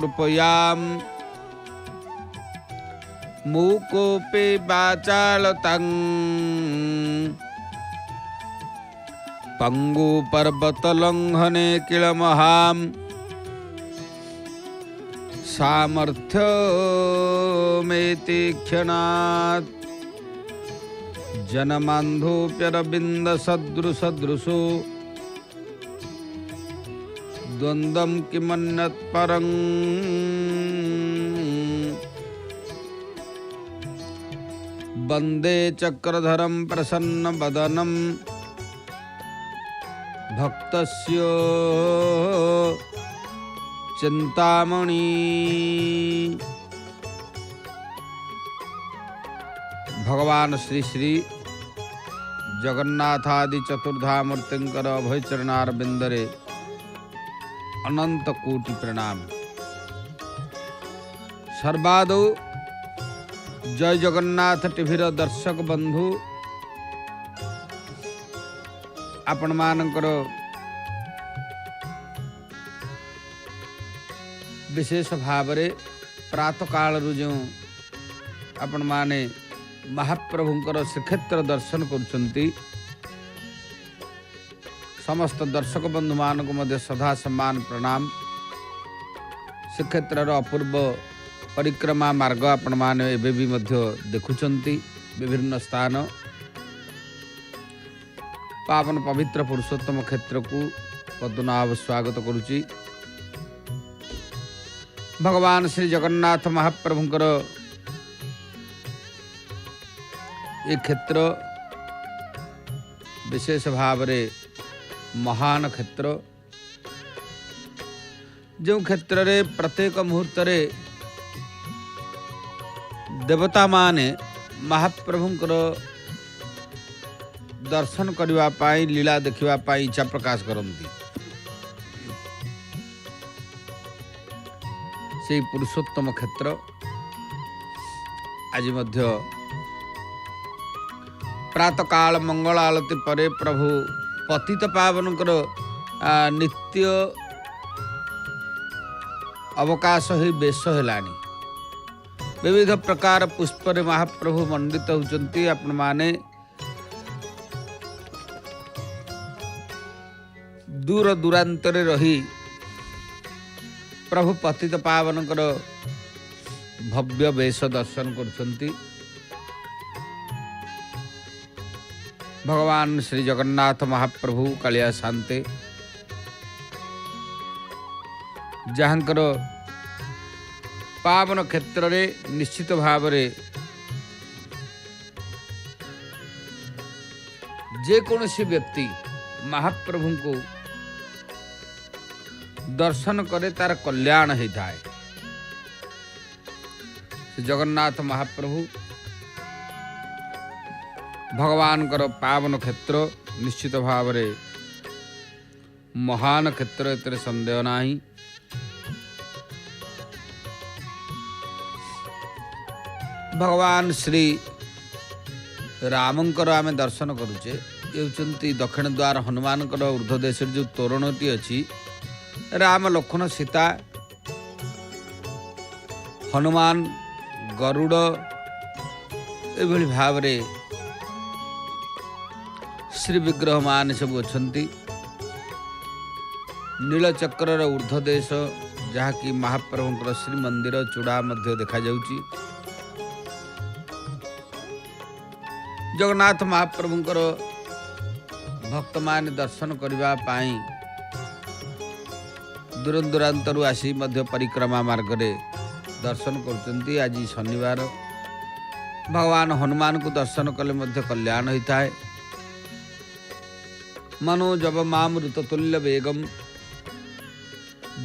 कृपयाम् मूकोऽपि वाचालतां पङ्गुपर्वतलङ्घने किल महां सामर्थ्यमेति क्षणात् जनमान्धोऽप्यरविन्दसदृशदृशो द्वन्द्वं किमन्यत्परं वन्दे चक्रधरं प्रसन्नवदनं भक्तस्य चिंतामणि। भगवान श्री श्री जगन्नाथादि चतुर्धामूर्तिंकर अभयचरणारविंदरे अनंत कोटि प्रणाम। सर्वादौ जय जगन्नाथ टीवीर दर्शक बंधु आपण मानकर विशेष भाव प्रातः काल जो आपण माने महाप्रभुंकर श्रीक्षेत्र दर्शन करुछंती समस्त दर्शक बंधु मानक मध्य सदा सम्मान प्रणाम। श्रीक्षेत्र अपूर्व परिक्रमा मार्ग आपण माने एबे भी मध्य देखुछंती विभिन्न स्थान पावन पवित्र पुरुषोत्तम क्षेत्र को पद्मनाभ स्वागत करुची। भगवान श्री जगन्नाथ महाप्रभुंकर ये क्षेत्र विशेष भाव महान क्षेत्र जो क्षेत्र रे प्रत्येक मुहूर्त देवता माने महाप्रभुंकर दर्शन करने पाई लीला देखिवा पाई इच्छा प्रकाश करती। से पुरुषोत्तम क्षेत्र आज मध्य प्रातः काल मंगल आलती परे प्रभु पतित पावनकर नित्य अवकाश ही बेश हेलानी। विविध प्रकार पुष्पर महाप्रभु मंडित होचंती। आपण माने दूर दूरांतर रही प्रभु पतित पावनकर भव्य वेश दर्शन करुछंती। भगवान श्री जगन्नाथ महाप्रभु कालिया शांते जहाँकर पावन क्षेत्र रे निश्चित भाव जे कौनसी व्यक्ति महाप्रभु को दर्शन करे तार कल्याण होता है। जगन्नाथ महाप्रभु भगवान कर पावन क्षेत्र निश्चित भाव महान क्षेत्र एते संदेह नहीं। भगवान श्री रामंकर आम दर्शन करुचे ये दक्षिण द्वार हनुमान ऊर्ध्वदेश जो तोरणटी अच्छी राम लक्ष्मण सीता हनुमान गरुड़ एभली भाव श्री विग्रह मान सब अच्छा। नीलचक्र ऊर्ध्वदेश जहाँकि महाप्रभुंकर श्रीमंदिर चूड़ा मध्य देखा जाउची। जगन्नाथ महाप्रभुंकर भक्त मान दर्शन करने पाई दूर दूरांतर आसी मध्य परिक्रमा मार्ग दर्शन करते। आज शनिवार भगवान हनुमान को दर्शन कले मध्य कल्याण होता है। मनोजव मामृततुल्य वेगम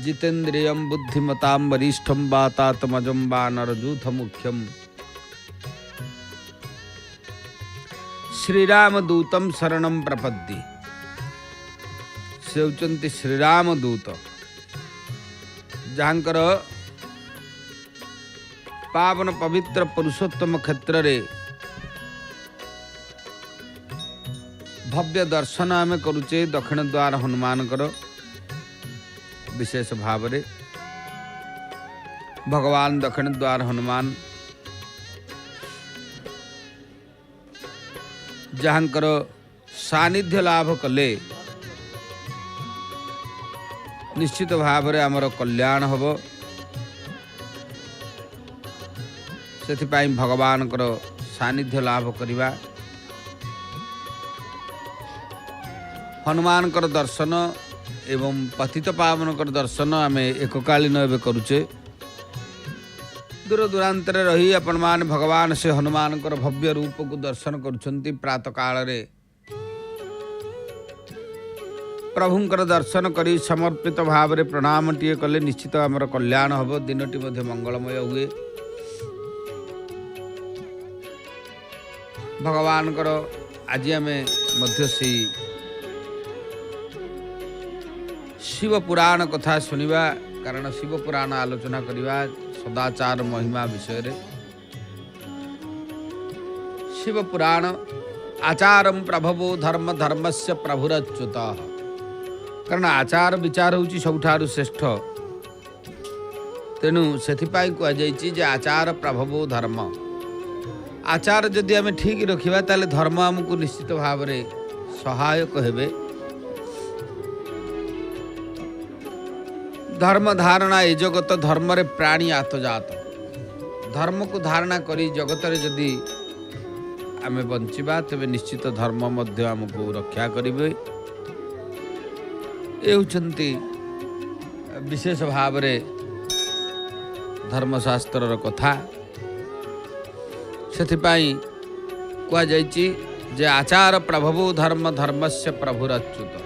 जितेन्द्रियं बुद्धिमतां वरिष्ठं वातात्मजं वानरयूथ मुख्यम श्रीरामदूतं शरणं प्रपद्ये। से होचंती श्रीरामदूत जहाँकर पावन पवित्र पुरुषोत्तम क्षेत्र रे भव्य दर्शन आम करुचे। दक्षिण द्वार हनुमान विशेष भाव भगवान दक्षिण द्वार हनुमान जहाँकर सानिध्य लाभ कले निश्चित भाव में आमर कल्याण हम से भगवान सानिध्य लाभ करवा हनुमान दर्शन एवं पतित पावन दर्शन आम एककालीन एवं करुचे दूर दूरांतर रही आपण मान भगवान से हनुमान भव्य रूप को दर्शन करुछंती प्रातः काल रे प्रभुंकर दर्शन करी समर्पित भाव रे प्रणाम टिए कले निश्चित आमर कल्याण हम दिनटी मध्य मंगलमय हुए। भगवान आज आम मध्य शिव पुराण कथा सुनिबा कारण शिव पुराण आलोचना करवा सदाचार महिमा विषय रे शिव पुराण आचारम प्रभवो धर्म धर्मस्य प्रभुरच्युत कारण आचार विचार होची सबुठारु श्रेष्ठ तेणु सेथिपाई कह जाइछि जे आचार प्रभवो धर्म आचार जदि आम ठीक रखिबा ताले धर्म हमको निश्चित भाव रे सहायक हेबे। धर्म धारणा ए जगत धर्म रे प्राणी आतजात धर्म को धारणा करी जगत रे जदि आमे बंचिबा तेबे निश्चित धर्म मध्य हमको रक्षा करिवे। ए होचंती विशेष भाव रे धर्मशास्त्र कथा सेथिपाई कह जाइछि जे आचार प्रभवो धर्म धर्मस्य प्रभुरच्युत।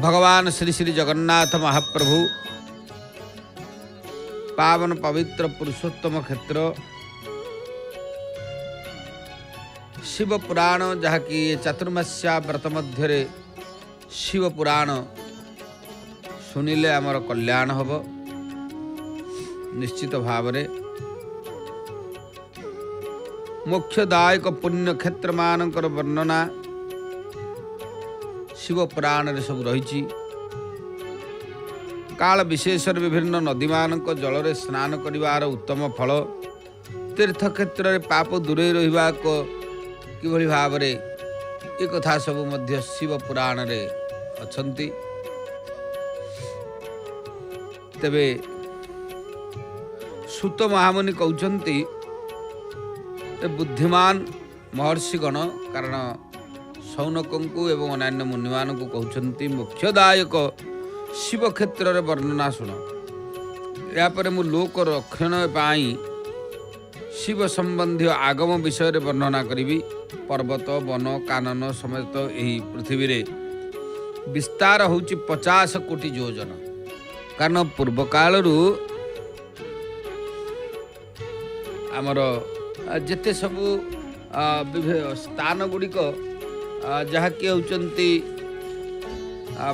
भगवान श्री श्री जगन्नाथ महाप्रभु पावन पवित्र पुरुषोत्तम क्षेत्र शिव पुराण जहाँकि चतुर्मास्या व्रत मध्य शिव पुराण सुनिले आमर कल्याण हम निश्चित भाव रे मोक्षदायक पुण्य क्षेत्र मानकर वर्णना शिव पुराण रे सब रही। काल विशेष विभिन्न नदी मानक जल रे स्नान करिवार उत्तम फल तीर्थ क्षेत्र रे पाप दूरे रहिबा को किभली भाव रे ए कथा सब मध्य शिव पुराण रे अछंती। तेबे सुत महामुनि कहउचंती बुद्धिमान महर्षिगण कारण सौनकंकु एवं अन्य मुनिमान को कहउचंती मोक्षदायक शिव क्षेत्र रे वर्णना शुण यापर मु लोक रक्षण पाई शिव संबंधी आगम विषय रे वर्णना करी। पर्वत वन कानन समेत यही पृथ्वी रे विस्तार होची 50 कोटी योजन कारण पूर्व कालरू आमर जेते सबू स्थान गुड़िक जहाँकि होचंती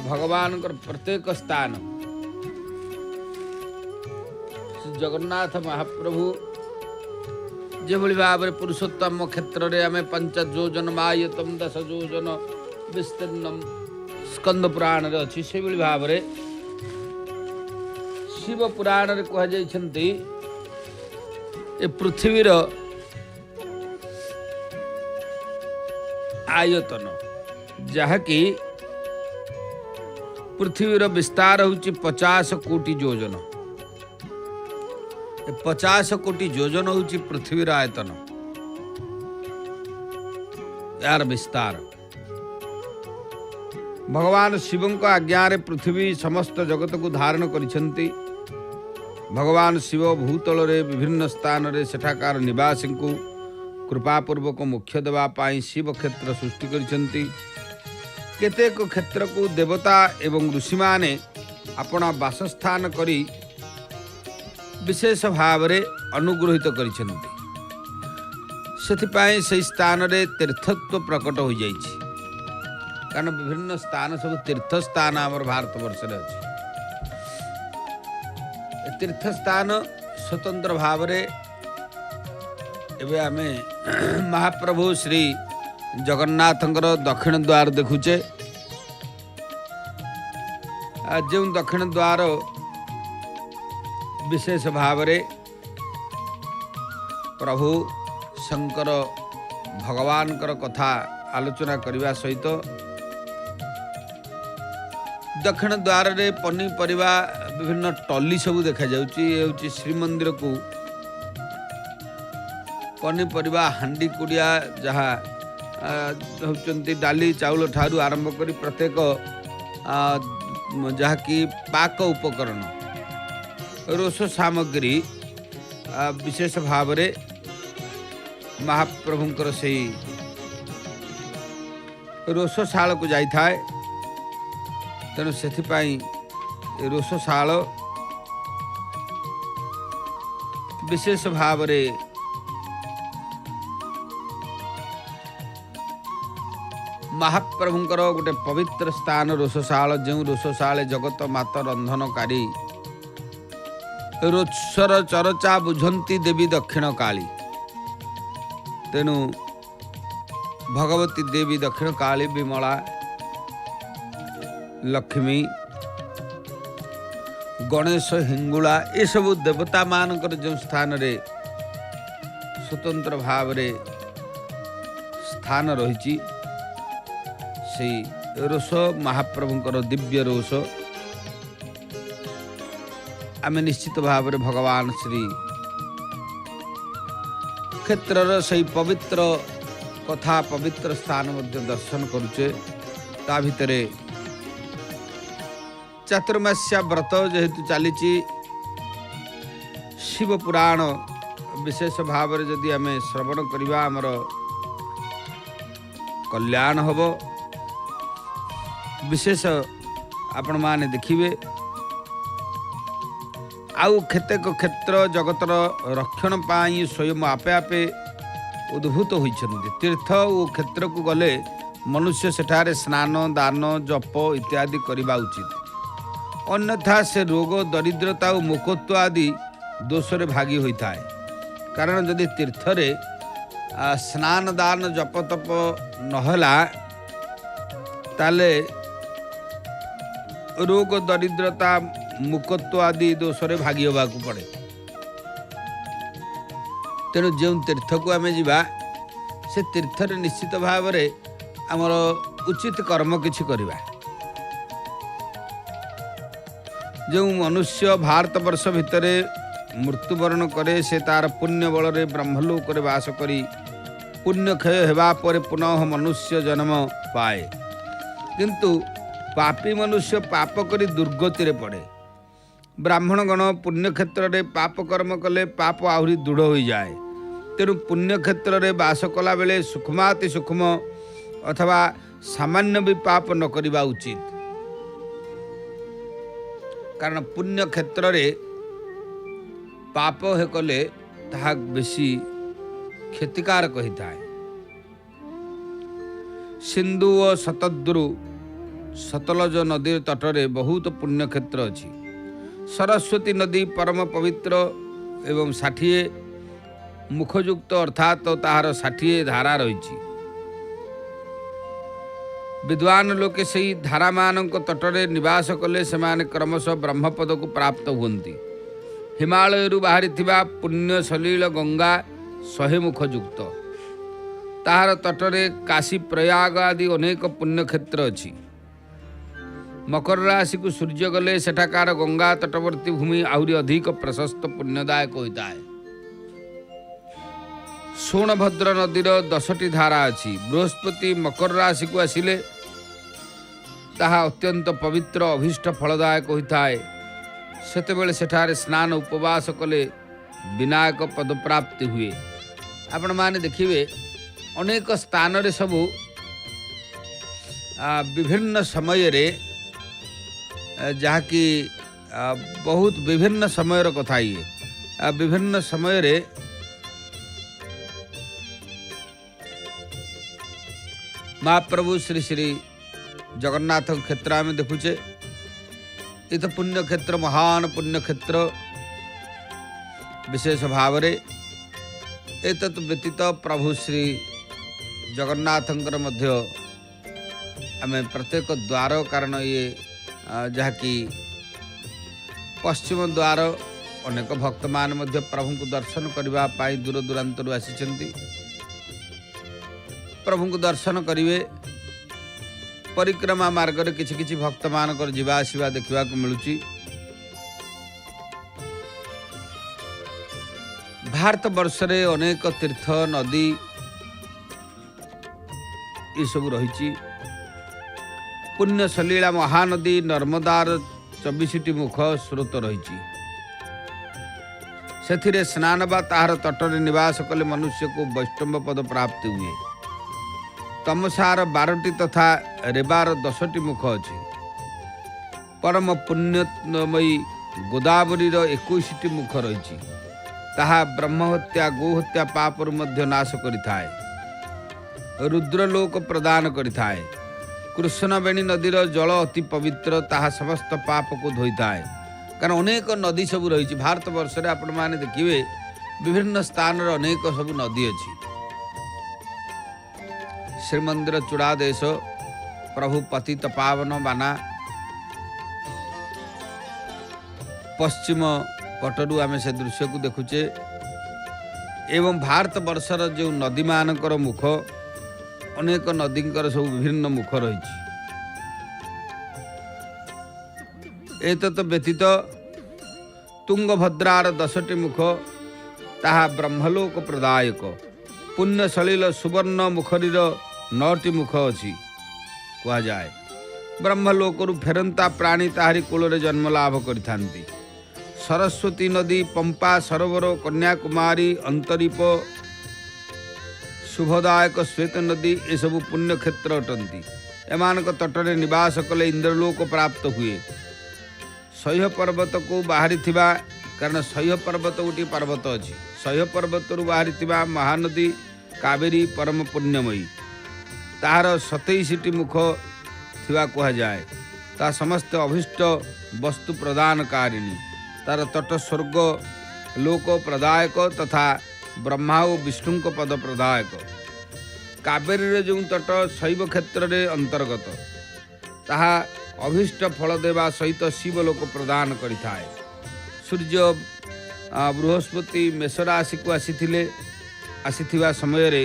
भगवान प्रत्येक स्थान जगन्नाथ महाप्रभु जो भाव में पुरुषोत्तम क्षेत्र में आम 5 योजन मायतम 10 योजन विस्तीर्णम स्कंद पुराण रे अच्छी से भाव में शिव पुराण रे कह जाइछंती ए पृथ्वीर आयतन जहाँकि पृथ्वीर विस्तार होची 50 कोटी योजन 50 कोटी योजन होची पृथ्वीर आयतन यार विस्तार। भगवान शिवं को आज्ञा रे पृथ्वी समस्त जगत को धारण करिसेंती। भगवान शिव भूतल रे विभिन्न स्थान रे सेठाकार निवासी को कृपापूर्वक मोक्ष देवा पाई शिव क्षेत्र सृष्टि करिसेंती। केतेक क्षेत्र को देवता एवं ऋषि माने अपना वासस्थान करी विशेष भाव रे अनुग्रहित करिसेंती। सेथिपाई से स्थान रे तीर्थत्व प्रकट हो जाइछि कारण विभिन्न स्थान सब तीर्थ स्थान आमर भारत वर्ष रे अछि। तीर्थ स्थान स्वतंत्र भाव रे एबे आमे महाप्रभु श्री जगन्नाथंकर दक्षिण द्वार देखुचे। जो दक्षिण द्वार विशेष भाव रे प्रभु शंकर भगवान कथा आलोचना करने सहित दक्षिण द्वार रे पनीपरिया विभिन्न टली सब देखा जाउची श्रीमंदिर को पनीपरिया हांडी कुड़िया जहाँ होचंती डाली चाउल ठारू आरंभ करी प्रत्येक जहाँ की पाक उपकरण रोष सामग्री विशेष भाव रे महाप्रभुंकर से रोषशाल को जाई थाए। तेणु से रोषशाल विशेष भाव रे महाप्रभुंकर गोटे पवित्र स्थान रोषशाल जो रोषशाले जगत मात रंधनकारी रोषर चर्चा बुझंती देवी दक्षिण काली। तेणु भगवती देवी दक्षिण काली विमला लक्ष्मी गणेश हिंगुला ये सब देवता मानकर जो स्थान रे स्वतंत्र भाव रे स्थान रही से रोष महाप्रभुंकर दिव्य रोष आमे निश्चित भाव रे भगवान श्री क्षेत्रर से पवित्र कथा पवित्र स्थान मध्य दर्शन करुचे। ता भितरे चातुर्मास्या व्रत जेहेतु चली शिव पुराण विशेष भाव रे जदि आमे श्रवण करिबा हमर कल्याण हबो। विशेष आपण माने देखिबे आउ केतेक क्षेत्र जगतर रक्षण पाई स्वयं आपे आपे उद्भूत होइछन्ति। तीर्थ और क्षेत्र को गले मनुष्य सेठारे स्नान दान जप इत्यादि करवा उचित। अन्यथा से रोग दरिद्रता और मुखत्व आदि दोषरे भागी होता है। कारण जदि तीर्थरे स्नान दान जप तप नहला ताले रोग दरिद्रता मुखत्व आदि दोषरे भागी होगा पड़े। तेणु जो तीर्थ को आमे जीवा से तीर्थरे निश्चित भाव रे आमर उचित कर्म किछि करिबा। जो मनुष्य भारत वर्ष भितरे मृत्युवरण करे से तार पुण्य बल रे ब्रह्मलोक रे वास करी पुण्य क्षय हेबा पर पुनः मनुष्य जन्म पाए। किंतु पापी मनुष्य पाप करी दुर्गति रे पड़े। ब्राह्मण गण पुण्य क्षेत्र रे पाप कर्म कले पाप आहुरी दृढ़ हो जाए। तेणु पुण्य क्षेत्र रे वास कला बेले सूक्ष्माति सूक्ष्म अथवा सामान्य भी पाप न करिबा उचित। कारण पुण्य क्षेत्र रे पाप हे कले ताहा बेसी क्षतिकारक होता है। सिंधु और शतद्रु सतलज नदी तटरे बहुत पुण्य क्षेत्र अच्छी। सरस्वती नदी परम पवित्र एवं 60 मुखयुक्त अर्थात ताहार 60 धारा रही। विद्वान लोके सही धारा मानक तटरे निवास कले सेमाने क्रमशः ब्रह्मपद को प्राप्त हुंती। हिमालय बाहरी थिबा पुण्य सलील गंगा 100 मुखयुक्त। ताहार तटरे काशी प्रयाग आदि अनेक पुण्य क्षेत्र अच्छी। मकर राशि को सूर्य गले सेठाकार गंगा तटवर्ती भूमि आहुरी अधिक प्रशस्त पुण्यदायक होता है। सोनभद्र नदीर 10टी धारा अच्छी। बृहस्पति मकर राशि को आसिले ताहा अत्यंत पवित्र अभीष्ट फलदायक होता है। सेतेबेले सेठारे स्नान उपवास कले विनायक पद प्राप्ति हुए। आपण माने देखिए अनेक स्थान रे सबु विभिन्न समय रे जहाँ की बहुत विभिन्न समय कथा ये विभिन्न समय रे महाप्रभु श्री श्री जगन्नाथ क्षेत्र में देखुचे। ये तो पुण्य क्षेत्र महान पुण्य क्षेत्र विशेष भाव रे एतत् व्यतीत प्रभु श्री जगन्नाथंकर मध्य आमे प्रत्येक द्वार कारण ये जहाँ कि पश्चिम द्वार ଅନେକ ଭକ୍ତମାନେ ମଧ୍ୟ ପ୍ରଭୁଙ୍କୁ ଦର୍ଶନ କରିବା ପାଇଁ ଦୂର ଦୂରାନ୍ତରୁ ଆସିଛନ୍ତି। ପ୍ରଭୁଙ୍କୁ ଦର୍ଶନ କରିବେ। ପରିକ୍ରମା ମାର୍ଗରେ କିଛି କିଛି ଭକ୍ତମାନଙ୍କର ଯିବା ଆସିବା ଦେଖିବାକୁ ମିଳୁଛି। ଭାରତ ବର୍ଷରେ ଅନେକ ତୀର୍ଥ ନଦୀ ଏସବୁ ରହିଛି। ପୁଣ୍ୟ ସଲୀଳା ମହାନଦୀ ନର୍ମଦାର 24ଟି ମୁଖ ସ୍ରୋତ ରହିଛି। ସେଥିରେ ସ୍ନାନ ବା ତାହାର ତଟରେ ନିବାସ କଲେ ମନୁଷ୍ୟକୁ ବୈଷ୍ଣବ ପଦ ପ୍ରାପ୍ତି ହୁଏ। ତମସାର 12ଟି ତଥା ରେବାର 10ଟି ମୁଖ ଅଛି। ପରମ ପୁଣ୍ୟମୟୀ ଗୋଦାବରୀର 21ଟି ମୁଖ ରହିଛି। ତାହା ବ୍ରହ୍ମହତ୍ୟା ଗୋହତ୍ୟା ପାପରୁ ମଧ୍ୟ ନାଶ କରିଥାଏ। ରୁଦ୍ରଲୋକ ପ୍ରଦାନ କରିଥାଏ। କୃଷ୍ଣବେଣୀ ନଦୀର ଜଳ ଅତି ପବିତ୍ର, ତାହା ସମସ୍ତ ପାପକୁ ଧୋଇଥାଏ। କାରଣ ଅନେକ ନଦୀ ସବୁ ରହିଛି ଭାରତ ବର୍ଷରେ। ଆପଣମାନେ ଦେଖିବେ ବିଭିନ୍ନ ସ୍ଥାନରେ ଅନେକ ସବୁ ନଦୀ ଅଛି। ଶ୍ରୀମନ୍ଦିର ଚୂଡ଼ା ଦେଶ, ପ୍ରଭୁ ପତିତ ପାବନ ବାନା, ପଶ୍ଚିମ ପଟରୁ ଆମେ ସେ ଦୃଶ୍ୟକୁ ଦେଖୁଛେ। ଏବଂ ଭାରତ ବର୍ଷର ଯେଉଁ ନଦୀମାନଙ୍କର ମୁଖ, ଅନେକ ନଦୀଙ୍କର ସବୁ ବିଭିନ୍ନ ମୁଖ ରହିଛି। ଏତତ୍ ବ୍ୟତୀତ ତୁଙ୍ଗଭଦ୍ରାର 10ଟି ମୁଖ, ତାହା ବ୍ରହ୍ମଲୋକ ପ୍ରଦାୟକ। ପୁଣ୍ୟ ସଳୀଳ ସୁବର୍ଣ୍ଣ ମୁଖରୀର 9ଟି ମୁଖ ଅଛି କୁହାଯାଏ। ବ୍ରହ୍ମଲୋକରୁ ଫେରନ୍ତା ପ୍ରାଣୀ ତାହାରି କୂଳରେ ଜନ୍ମ ଲାଭ କରିଥାନ୍ତି। ସରସ୍ୱତୀ ନଦୀ, ପମ୍ପା ସରୋବର, କନ୍ୟାକୁମାରୀ, ଅନ୍ତରୀପ, ଶୁଭଦାୟକ ଶ୍ଵେତ ନଦୀ ଏସବୁ ପୁଣ୍ୟକ୍ଷେତ୍ର ଅଟନ୍ତି। ଏମାନଙ୍କ ତଟରେ ନିବାସ କଲେ ଇନ୍ଦ୍ରଲୋକ ପ୍ରାପ୍ତ ହୁଏ। ସହ୍ୟ ପର୍ବତକୁ ବାହାରିଥିବା, କାରଣ ସହ୍ୟ ପର୍ବତ ଗୋଟିଏ ପର୍ବତ ଅଛି, ସହ୍ୟ ପର୍ବତରୁ ବାହାରିଥିବା ମହାନଦୀ କାବେରୀ ପରମ ପୁଣ୍ୟମୟୀ। ତାହାର 27ଟି ମୁଖ ଥିବା କୁହାଯାଏ। ତାହା ସମସ୍ତ ଅଭୀଷ୍ଟ ବସ୍ତୁ ପ୍ରଦାନକାରିଣୀ। ତାର ତଟ ସ୍ୱର୍ଗ ଲୋକ ପ୍ରଦାୟକ ତଥା ବ୍ରହ୍ମା ଓ ବିଷ୍ଣୁଙ୍କ ପଦ ପ୍ରଦାୟକ। କାବେରୀର ଯେଉଁ ତଟ ଶୈବ କ୍ଷେତ୍ରରେ ଅନ୍ତର୍ଗତ, ତାହା ଅଭୀଷ୍ଟ ଫଳ ଦେବା ସହିତ ଶିବଲୋକ ପ୍ରଦାନ କରିଥାଏ। ସୂର୍ଯ୍ୟ ବୃହସ୍ପତି ମେଷ ରାଶିକୁ ଆସିଥିବା ସମୟରେ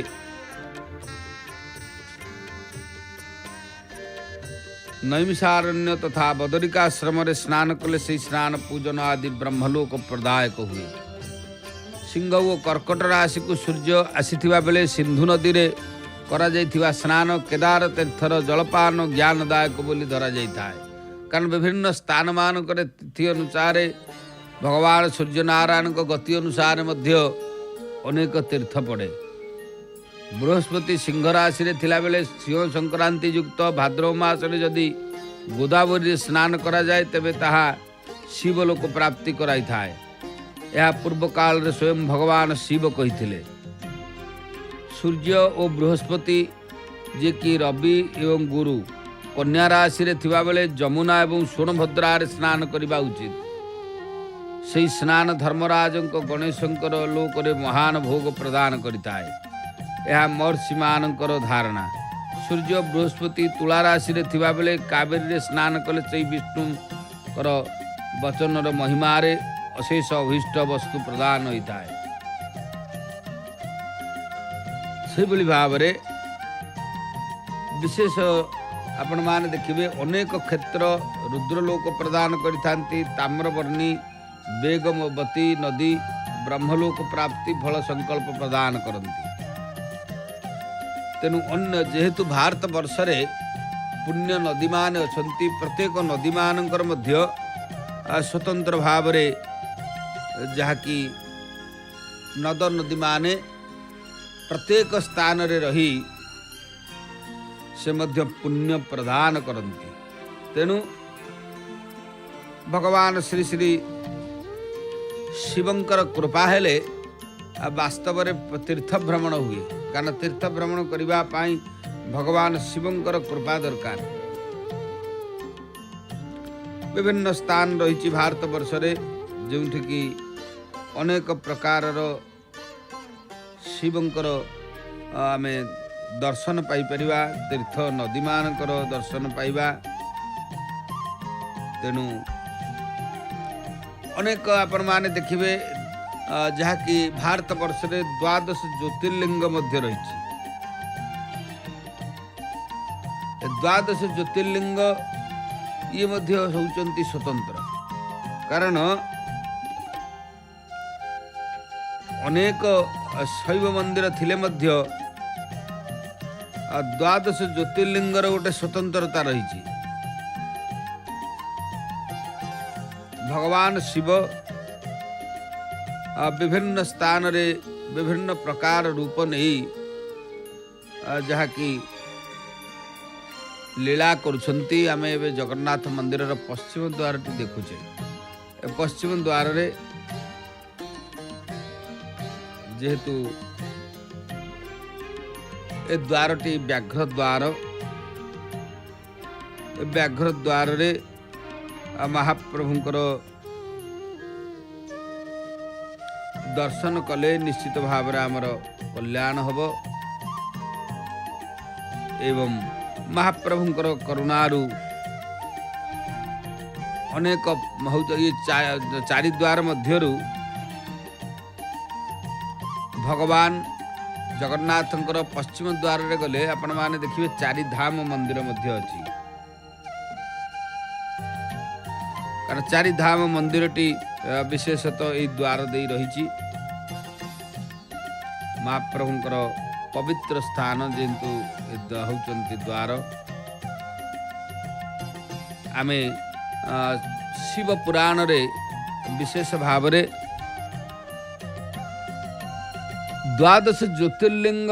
ନୈମିଷାରଣ୍ୟ ତଥା ବଦରିକାଶ୍ରମରେ ସ୍ନାନ କଲେ ସେହି ସ୍ନାନ ପୂଜନ ଆଦି ବ୍ରହ୍ମଲୋକ ପ୍ରଦାୟକ ହୁଏ। ସିଂହ ଓ କର୍କଟ ରାଶିକୁ ସୂର୍ଯ୍ୟ ଆସିଥିବା ବେଳେ ସିନ୍ଧୁ ନଦୀରେ କରାଯାଇଥିବା ସ୍ନାନ କେଦାର ତୀର୍ଥର ଜଳପାନ ଜ୍ଞାନଦାୟକ ବୋଲି ଧରାଯାଇଥାଏ। କାରଣ ବିଭିନ୍ନ ସ୍ଥାନମାନଙ୍କରେ ତିଥି ଅନୁସାରେ ଭଗବାନ ସୂର୍ଯ୍ୟନାରାୟଣଙ୍କ ଗତି ଅନୁସାରେ ମଧ୍ୟ ଅନେକ ତୀର୍ଥ ପଡ଼େ। ବୃହସ୍ପତି ସିଂହ ରାଶିରେ ଥିଲାବେଳେ ସିଂହ ସଂକ୍ରାନ୍ତି ଯୁକ୍ତ ଭାଦ୍ରବ ମାସରେ ଯଦି ଗୋଦାବରୀରେ ସ୍ନାନ କରାଯାଏ ତେବେ ତାହା ଶିବଲୋକ ପ୍ରାପ୍ତି କରାଇଥାଏ। ଏହା ପୂର୍ବ କାଳରେ ସ୍ୱୟଂ ଭଗବାନ ଶିବ କହିଥିଲେ। ସୂର୍ଯ୍ୟ ଓ ବୃହସ୍ପତି ଯିଏକି ରବି ଏବଂ ଗୁରୁ କନ୍ୟା ରାଶିରେ ଥିବାବେଳେ ଯମୁନା ଏବଂ ସୋନଭଦ୍ରାରେ ସ୍ନାନ କରିବା ଉଚିତ। ସେହି ସ୍ନାନ ଧର୍ମରାଜଙ୍କ ଗଣେଶଙ୍କର ଲୋକରେ ମହାନ ଭୋଗ ପ୍ରଦାନ କରିଥାଏ। ଏହା ମହର୍ଷିମାନଙ୍କର ଧାରଣା। ସୂର୍ଯ୍ୟ ବୃହସ୍ପତି ତୁଳା ରାଶିରେ ଥିବାବେଳେ କାବେରୀରେ ସ୍ନାନ କଲେ ସେହି ବିଷ୍ଣୁଙ୍କର ବଚନର ମହିମାରେ ଅଶେଷ ଅଭୀଷ୍ଟ ବସ୍ତୁ ପ୍ରଦାନ ହୋଇଥାଏ। ସେହିଭଳି ଭାବରେ ବିଶେଷ ଆପଣମାନେ ଦେଖିବେ ଅନେକ କ୍ଷେତ୍ର ରୁଦ୍ରଲୋକ ପ୍ରଦାନ କରିଥାନ୍ତି। ତାମ୍ରବର୍ଣ୍ଣୀ ବେଗମବତୀ ନଦୀ ବ୍ରହ୍ମଲୋକ ପ୍ରାପ୍ତି ଫଳ ସଂକଳ୍ପ ପ୍ରଦାନ କରନ୍ତି। ତେଣୁ ଯେହେତୁ ଭାରତ ବର୍ଷରେ ପୁଣ୍ୟ ନଦୀମାନେ ଅଛନ୍ତି, ପ୍ରତ୍ୟେକ ନଦୀମାନଙ୍କର ମଧ୍ୟ ସ୍ୱତନ୍ତ୍ର ଭାବରେ ଯାହାକି ନଦ ନଦୀମାନେ ପ୍ରତ୍ୟେକ ସ୍ଥାନରେ ରହି ସେ ମଧ୍ୟ ପୁଣ୍ୟ ପ୍ରଦାନ କରନ୍ତି। ତେଣୁ ଭଗବାନ ଶ୍ରୀ ଶ୍ରୀ ଶିବଙ୍କର କୃପା ହେଲେ ବାସ୍ତବରେ ତୀର୍ଥ ଭ୍ରମଣ ହୁଏ। କାରଣ ତୀର୍ଥ ଭ୍ରମଣ କରିବା ପାଇଁ ଭଗବାନ ଶିବଙ୍କର କୃପା ଦରକାର। ବିଭିନ୍ନ ସ୍ଥାନ ରହିଛି ଭାରତ ବର୍ଷରେ ଯେଉଁଠିକି ଅନେକ ପ୍ରକାରର ଶିବଙ୍କର ଆମେ ଦର୍ଶନ ପାଇପାରିବା, ତୀର୍ଥ ନଦୀମାନଙ୍କର ଦର୍ଶନ ପାଇବା। ତେଣୁ अनेक आपण माने देखिबे जहाँकि भारत वर्ष रे 12 ज्योतिर्लिंग मध्य रही। 12 ज्योतिर्लिंग ये मध्य होउचंती स्वतंत्र, कारण अनेक शैव मंदिर थिले मध्य 12 ज्योतिर्लिंगर गोटे स्वतंत्रता रही। भगवान शिव विभिन्न स्थान रे विभिन्न प्रकार रूप नहीं जहाँ की लीला करुछंती। आमे एबे जगन्नाथ मंदिर रो पश्चिम द्वार टी देखुचे। पश्चिम द्वार रे जेहेतु ए द्वारटी व्याघ्र द्वार, व्याघ्र द्वार रे महाप्रभुंकर दर्शन कले निश्चित भाव आमर कल्याण हब एवं महाप्रभुंकर करुणारु अनेक ये चारि द्वार मध्यरु भगवान जगन्नाथंकर पश्चिम द्वार रे गले आपण माने देखिबे 4 धाम मंदिर मध्य अछि। कारण 4 धाम मंदिरटी विशेषतः ये द्वार दे रही। महाप्रभुंकर पवित्र स्थान जेंतु होचंती द्वार। आमे शिव पुराण रे विशेष भाव रे 12 ज्योतिर्लिंग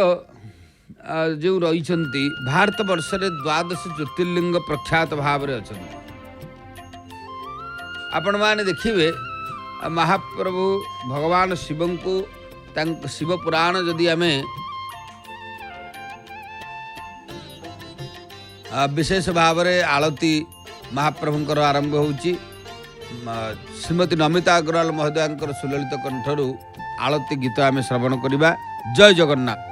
जो रही भारत वर्ष रे 12 ज्योतिर्लिंग प्रख्यात भाव रे अछंती। आपण माने देखिबे महाप्रभु भगवान शिवं को शिव पुराण जदि आमे विशेष भाव रे आलती महाप्रभुंकर आरंभ होउची। श्रीमती नमिता अग्रवाल महोदयांकर सुललित कंठरू आलती गीत आमे श्रवण करिबा। जय जगन्नाथ।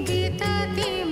वितति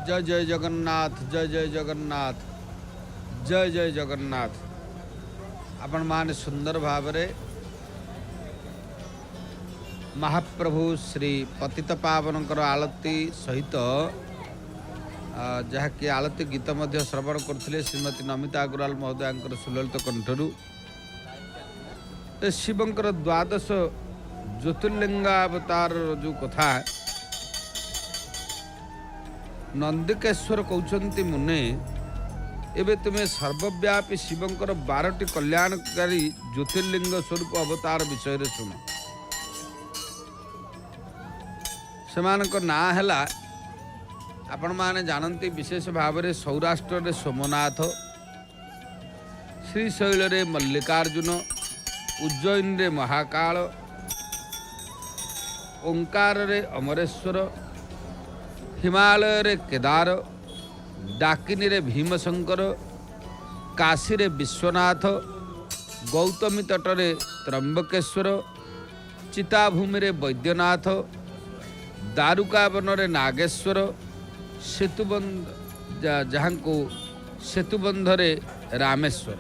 जय जय जगन्नाथ, जय जय जगन्नाथ, जय जय जगन्नाथ। आपण माने सुंदर भावरे महाप्रभु श्री पतित पावनकर आलती सहित जहाँकि आलती गीत मध्य श्रवण करथिले श्रीमती नमिता अग्रवाल महोदयांकर सुललित कंठरू। शिवंकर द्वादश ज्योतिर्लिंगावतार जो कथा नंदिकेश्वर कहते मुने एबे तुम्हें सर्वव्यापी शिवंकर 12टी कल्याणकारी ज्योतिर्लिंग स्वरूप अवतार विषय रे शुण। सेमानक ना हैला आपण माने जानती विशेष भाव में सौराष्ट्र रे सोमनाथ, श्रीशैल रे मल्लिकार्जुन, उज्जैन रे महाकाल, ओंकार रे अमरेश्वर, हिमालय रे केदार, डाकिनी रे भीमशंकर, काशी रे विश्वनाथ, गौतमी तट रे त्र्यंबकेश्वर, चिताभूमि रे वैद्यनाथ, दारुकावन रे नागेश्वर, सेतुबंध जहाँ को सेतुबंध रे रामेश्वर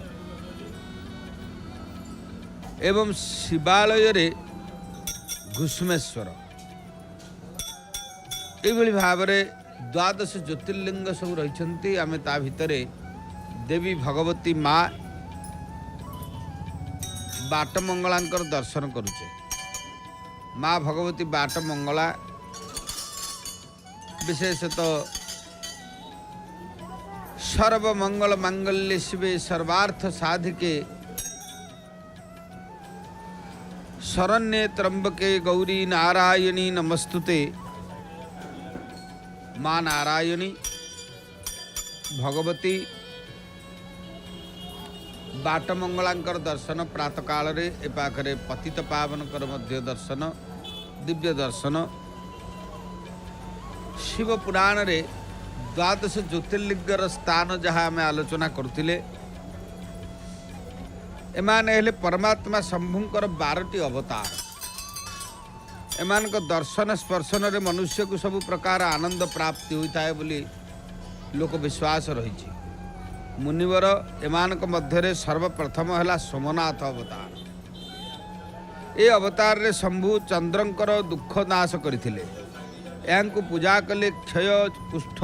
एवं शिवालय रे घुष्मेश्वर। ये भाव में द्वादश ज्योतिर्लिंग सब रही। आम ता भितरे देवी भगवती माँ बाटमंगलांकर दर्शन करुचे। माँ भगवती बाटमंगला विशेषतः सर्वमंगल मांगल्य शिवे सर्वार्थ साधिके शरण्ये त्र्यंबके गौरी नारायणी नमस्तुते। माँ नारायणी भगवती बाटमंगलांकर दर्शन प्रातः काल रे ए पाखरे पतित पावनकर मध्य दर्शन दिव्य दर्शन। शिव पुराण रे द्वादश ज्योतिर्लिंगर स्थान जहाँ आम आलोचना करथिले एमाने हेले परमात्मा शंभुंकर 12टी अवतार। एमान दर्शन स्पर्शन रे मनुष्य को सब प्रकार आनंद प्राप्ति होता है बोली लोक विश्वास रही। मुनिवर एमान मध्य सर्वप्रथम है सोमनाथ अवतार। ये अवतार रे शंभु चंद्रंकर दुख नाश करथिले। यांकु पूजा कले क्षय कुष्ठ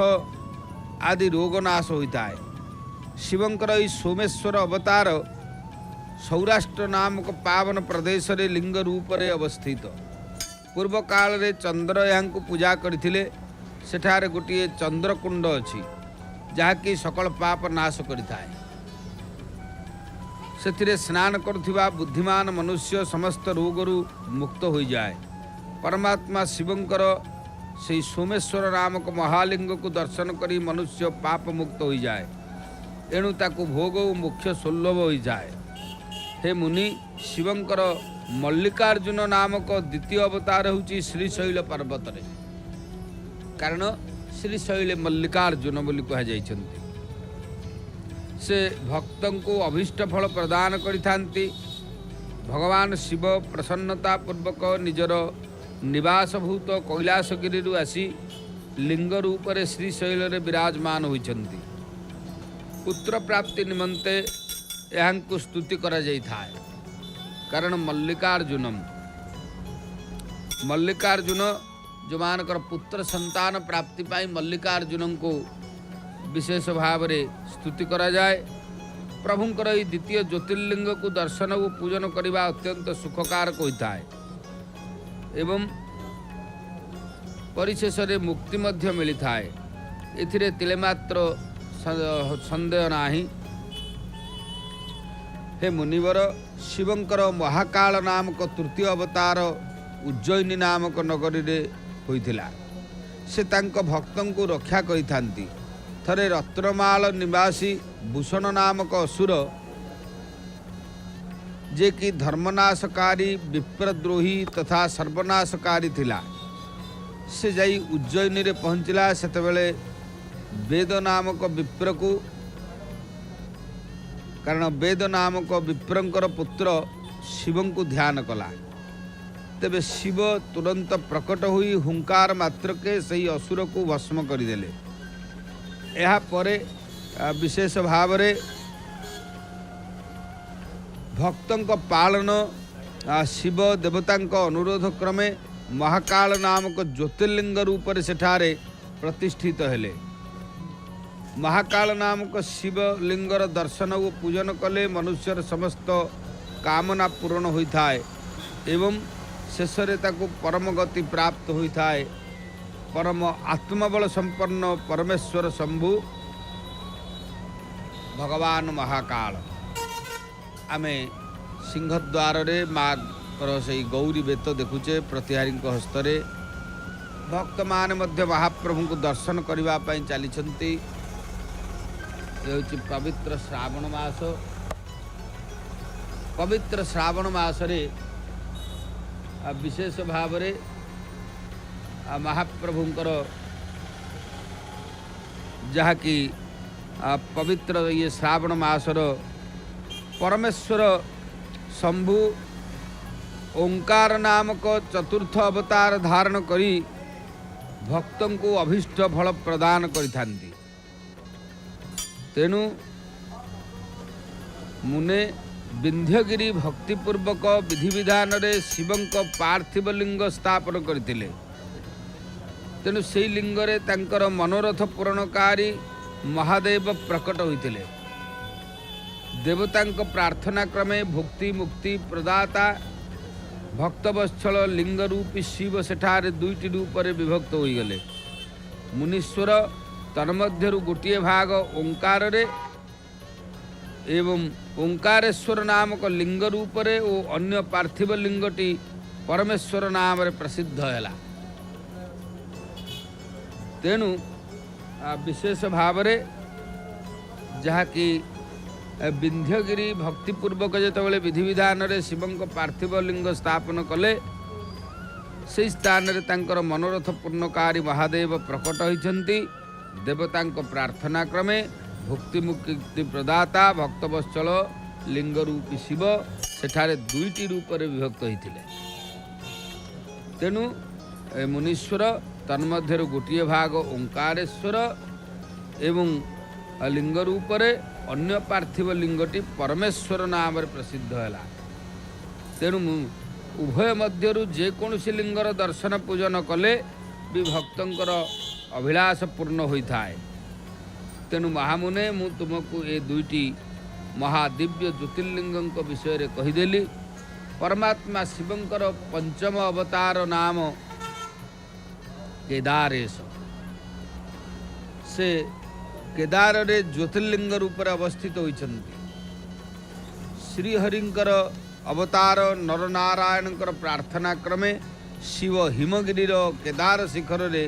आदि रोग नाश होता है। शिवंकर ई सोमेश्वर अवतार सौराष्ट्र नामक पावन प्रदेश रे लिंग रूप रे अवस्थित। पूर्व काल रे चंद्र यांकु पूजा करथिले। सेठारे गोटे चंद्रकुंड अछि जहाँकि सकल पाप नाश करिथाए। सेथिरे स्नान करथिबा बुद्धिमान मनुष्य समस्त रोगरु मुक्त हो जाए। परमात्मा शिवंकर से सोमेश्वर नामक महालिंग को दर्शन करी मनुष्य पाप मुक्त हो जाए। एणु ताकू भोग मुख्य सुलभ हो जाए। हे मुनि शिवंकर मल्लिकार्जुन नामक द्वितीय अवतार होची श्रीशैल पर्वत रे। कारण श्रीशैल मल्लिकार्जुन बोली कहा जाइछन्ति। से भक्तों को अभीष्ट फल प्रदान करिथांती। भगवान शिव प्रसन्नता पूर्वक निजर निवासभूत कैलासगिरी आसी लिंग रूप रे श्रीशैल रे विराजमान होइछन्ति। पुत्र प्राप्ति निमंते यहाँ स्तुति करा जाई था। कारण मल्लिकार्जुन जो मानकर पुत्र संतान प्राप्ति पाई मल्लिकार्जुन को विशेष भाव रे स्तुति करा जाए। प्रभुंकर ई द्वितीय ज्योतिर्लिंग को दर्शन और पूजन करने अत्यंत सुखकारक होता है। एवं परिशेष रे मुक्ति मध्य मिली थाए। एथिरे तिलेमात्र संदेह नाही। हे मुनिवर शिवंकर महाकाल नामक तृतीय अवतार उज्जयिनी नामक नगरी रे होइथिला। से तांक भक्तों को रक्षा करिथांती। थरे रत्नमाल निवासी भूषण नामक असुर जे कि धर्मनाशकारी विप्रद्रोही तथा सर्वनाशकारी थिला। से जाई उज्जयिनी रे पहुँचला। सेतेबेले वेद नामक विप्र को कारण वेद नामक विप्रंकर पुत्र शिवं को ध्यान कला। तेबे शिव तुरंत प्रकट हुई हुंकार मात्र के सही असुर को भस्म करदेले। ଏହା ପରେ विशेष भाव रे भक्तों पालन शिव देवता अनुरोध क्रमे महाकाल नामक ज्योतिर्लिंग रूप से सेठारे प्रतिष्ठित हेले। महाकाल नामक शिवलिंगर दर्शन और पूजन कले मनुष्यर समस्त कामना पूर्ण होता है एवं शेष परम गति प्राप्त होता है। परम आत्मबल संपन्न परमेश्वर शंभु भगवान महाकाल आमे सिंहद्वार रे माँ से गौरी बेत देखुचे प्रतिहारी हस्तरे भक्त मान मध्य महाप्रभु को दर्शन करने चली पवित्र श्रावण मास। पवित्र श्रावण मासरे विशेष भाव रे महाप्रभुंकर जहा कि पवित्र ये श्रावण मासर परमेश्वर शंभु ओंकार नामक चतुर्थ अवतार धारण करी भक्तों को अभीष्ट फल प्रदान करिथांती। तेणु मुने विंध्यगिरी भक्तिपूर्वक विधि विधान रे शिवंक पार्थिव लिंग स्थापन करथिले। तेणु से लिंग रे तांकर मनोरथ पूरणकारी महादेव प्रकट होइतिले। देवतांक प्रार्थना क्रमे भुक्ति मुक्ति प्रदाता भक्तवत्सल लिंग रूपी शिव सेठारे दुईटी रूप विभक्त हो गले। मुनीश्वर तन्मध्यरु गोटे भाग ओंकार रे एवं ओंकारेश्वर नामक लिंग रूप रे ओ अन्य पार्थिव लिंगटी परमेश्वर नाम रे प्रसिद्ध हैला। तेणु विशेष भाव रे जहा कि विंध्यगिरी भक्तिपूर्वक जितेबाला विधि विधान रे शिवंक पार्थिव लिंग स्थापन कले से स्थान रे तांकर मनोरथ पूर्णकारी महादेव प्रकट होइछन्ति। देवतांक प्रार्थना क्रमे भुक्ति मुक्ति प्रदाता भक्तवत्सल लिंग रूपी शिव सेठारे दुईटी रूप रे विभक्त होइथिले। तेणु मुनीश्वर तन्मध्यरु गोटे भाग ओंकारेश्वर एवं लिंग रूप रे अन्य पार्थिव लिंगटी परमेश्वर नाम रे प्रसिद्ध हैला। तेणु उभय मध्यरु जेकोसी लिंगर दर्शन पूजन कले भी भक्तंकर अभिलाष पूर्ण होता है। तेणु महामुने मु तुमको ये दुईटी महादिव्य ज्योतिर्लिंग विषय रे कहीदेली। परमात्मा शिवंकर पंचम अवतार नाम केदारेश। से केदार रे ज्योतिर्लिंग रूप अवस्थित होइछन्ति। श्रीहरिंकर अवतार नरनारायणकर प्रार्थना क्रमे शिव हिमगिरीर केदार शिखर रे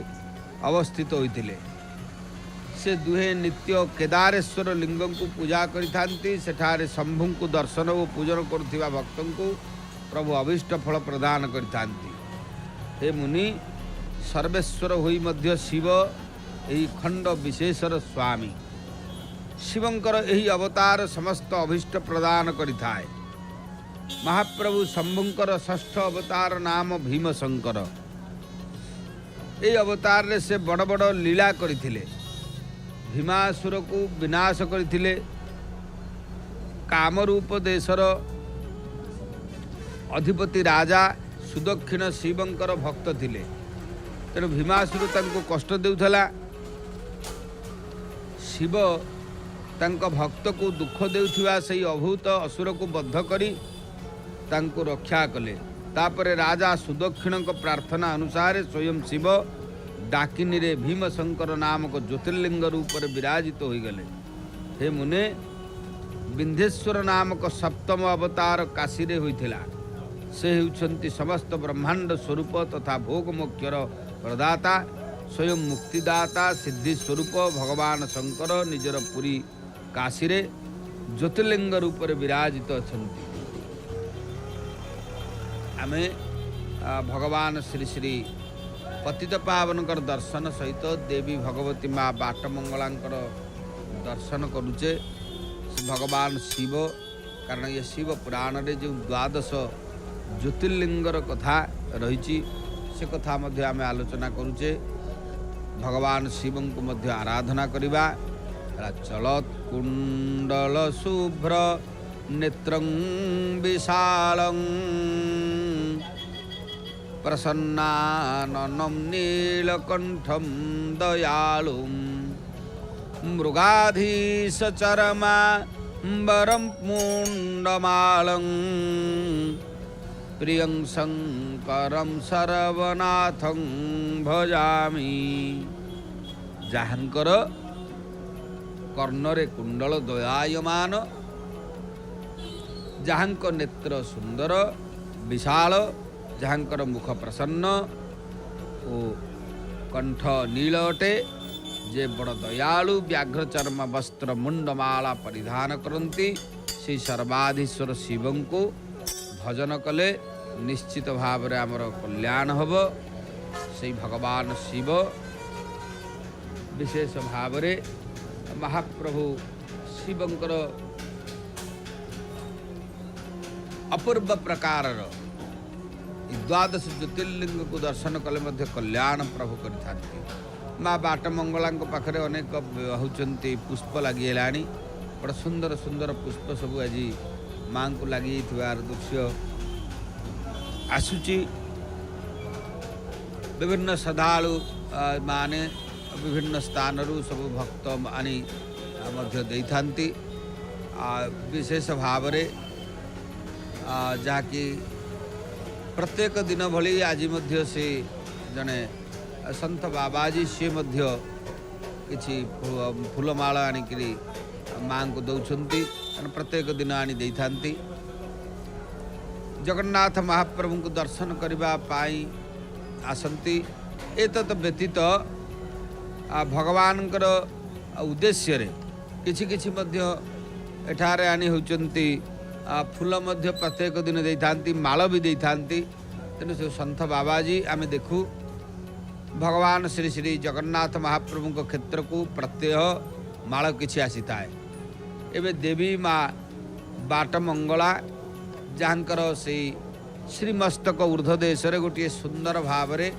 अवस्थित होइतिले। से दुहे नित्य केदारेश्वर लिंग को पूजा करिथांती। सेठारे शंभु को दर्शन और पूजन करुथिबा भक्तों को प्रभु अभीष्ट फल प्रदान करिथांती। हे मुनि सर्वेश्वर होई मध्य शिव यही खंड विशेषर स्वामी शिवंकर यही अवतार समस्त अभीष्ट प्रदान करिथाए। महाप्रभु शंभुंकर षष्ठ अवतार नाम भीमशंकर। ये अवतार रे से बड़ बड़ लीला करथिले। भीमासुर को विनाश करथिले। कामरूप देशर अधिपति राजा सुदक्षिण शिवंकर भक्त थिले। तेणु भीमासुर तांको कष्ट देउथला। शिव तांको भक्त को दुख देउथिबा सही अभूत असुर को बद्ध करी तांको रक्षा कले। तापरे राजा सुदक्षिण को प्रार्थना अनुसार स्वयं शिव डाकिनी रे भीमशंकर नामक ज्योतिर्लिंग रूप रे विराजित हो गले। हे मुने विंध्येश्वर नामक सप्तम अवतार काशी रे होइथिला। से हेउछन्ति समस्त ब्रह्मांड स्वरूप तथा भोग मोक्षर प्रदाता स्वयं मुक्तिदाता सिद्धि स्वरूप भगवान शंकर निजर पुरी काशी रे ज्योतिर्लिंग रूप रे विराजित अछन्ति। आमे भगवान श्री श्री पतित पावनकर दर्शन सहित देवी भगवती माँ बाटमंगलांकर दर्शन करुचे। भगवान शिव कारण ये शिव पुराण रे जो द्वादश ज्योतिर्लिंगर कथा रही से कथा मध्य आमे आलोचना करुचे। भगवान शिव को मध्य आराधना करिबा। चलत कुंडल शुभ्र नेत्रं विशालं प्रसन्नाननं नीलकंठं दयालुं मृगाधीशचरमा वरं मुण्डमालं प्रियं शंकरं सर्वनाथं भजामि। जाहांकर कर्णरे कुंडल दयायमान, जहाँक नेत्र सुंदर विशाल, जहाँकर मुख प्रसन्न ओ कंठ नील अटे, जे बड़ दयालु व्याघ्र चर्म वस्त्र मुंडमाला परिधान करती, से सर्वाधीश्वर शिव को भजन कले निश्चित भाव रे आमर कल्याण हब। से भगवान शिव विशेष भाव रे महाप्रभु शिवंकर अपूर्व प्रकार द्वादश ज्योतिर्लिंग को दर्शन कले मध्य कल्याण प्रभु करिथांती। माँ बाटमंगला पाखरे अनेक होचंती पुष्प लगिलानी, बड़ा सुंदर सुंदर पुष्प सब आज माँ को लगी दृश्य आसुची। विभिन्न श्रद्धालु माने विभिन्न स्थान सब भक्त आनी मध्य देइथांती। विशेष भाव रे जहाँकि प्रत्येक दिन भली आज मध्य से जने संत बाबाजी सी मध्य किछि फूलमाला आनिकरी माँ को दौरान प्रत्येक दिन आनी देइथांती। जगन्नाथ महाप्रभु को दर्शन करबा पाई आसंती। एतत व्यतीत भगवानकर उद्देश्य रे किछि किछि मध्य एठारे आनी होचंती फूल मध्य प्रत्येक दिन देइथांती, माल भी देइथांती। तेणु से संत बाबाजी आमे देखू भगवान श्री श्री जगन्नाथ महाप्रभु को क्षेत्र को प्रत्येह माल किछि आसी थाए। एबे देवी माँ बाटमंगला जहाँकर से श्रीमस्तक ऊर्ध्वदेश गोटे सुंदर भाव रे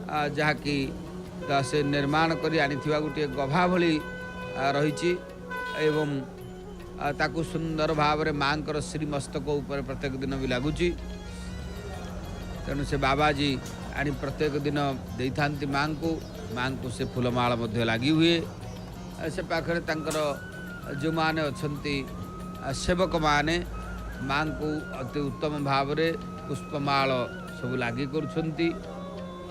जहाँकि से निर्माण करी आनिथिबा गोटे गभा भली रही एवं ताकू सुंदर भाव रे माँकर श्रीमस्तक ऊपर प्रत्येक दिन भी लगुची। तेणु से बाबाजी आनी प्रत्येक दिन देइथांती माँ को से फूलमाला मध्य लगी हुए। से पाखरे तांकर जो माने अछंती सेवक माने माँ को अति उत्तम भाव रे पुष्पमाल सब लगी करुछंती,